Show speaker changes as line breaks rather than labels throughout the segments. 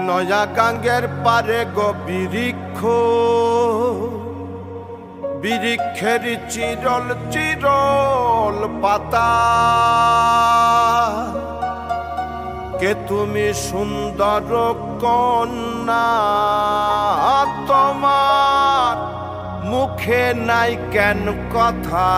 নয়া গাঙ্গের পারে গো বৃক্ষ, বৃক্ষের চিরল চিরল পাতা, কে তুমি সুন্দর কন্যা, তোমার মুখে নাই কেন কথা।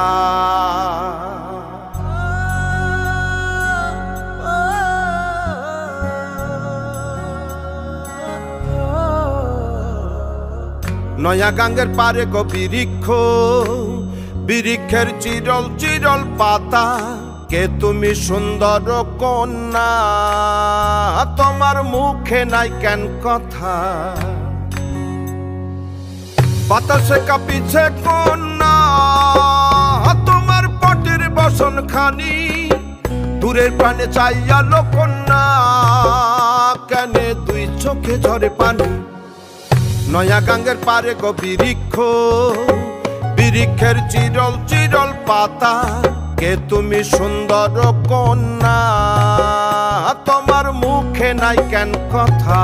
নয়া গাঙ্গের পারে গো বৃক্ষ, বৃক্ষের চিরল চিরল পাতা, কে তুমি সুন্দর কন্যা, তোমার মুখে নাই কেন কথা। বাতাসে কাঁপিছে কন্যা, তোমার পটের বসন খানি, দূরের প্রাণে চাইয়ালো কন্যা, কেনে দুই চোখে ঝরে পানি। নয়া গাঙ্গের পারে গো বৃক্ষ, বৃক্ষের চিরল চিরল পাতা, কে তুমি সুন্দর কন্যা, তোমার মুখে নাই কেন কথা।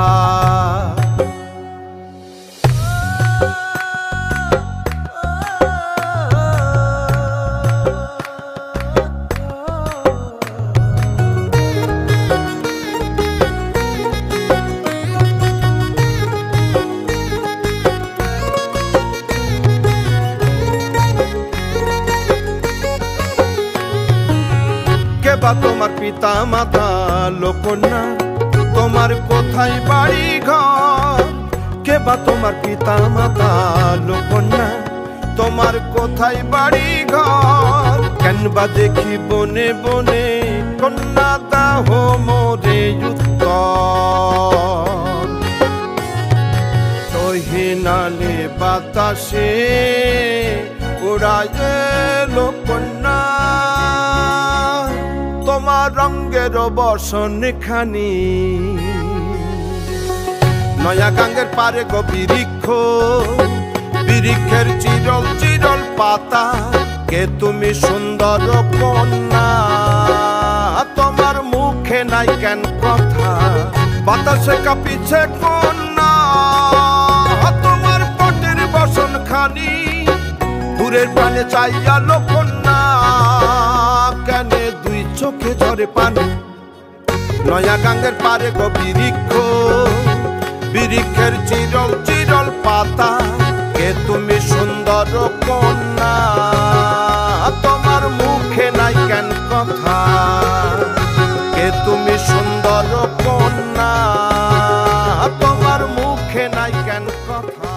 বা তোমার পিতা মাতা লোকন্যা, তোমার কোথায় বাড়ি ঘর, কে বা তোমার পিতা মাতা লোকন্যা, তোমার কোথায় বাড়ি ঘর। কেন বা দেখি বনে বনে কন্যা দাহ মোরে উত্তর, তহিনালে বাতাসে উড়ায় লোকন্যা, তোমার রঙের বসন খানি। নয়া গাঙ্গের পারে গো বৃক্ষ, বৃক্ষের চিরল চিরল পাতা, কে তুমি সুন্দর কন্যা, তোমার মুখে নাই কেন কথা। বাতাসে কাঁপিছে কন্যা, তোমার পটের বসন খানি, দূরের প্রাণে চাইয়ালো কন্যা, কেনে দুই চোখে ঝরে পানি। নয়া গাঙ্গের পারে গো বৃক্ষ, বৃক্ষের চিরল চিরল পাতা, কে তুমি সুন্দর কন্যা, তোমার মুখে নাই কেন কথা। কে তুমি সুন্দর কন্যা, তোমার মুখে নাই কেন কথা।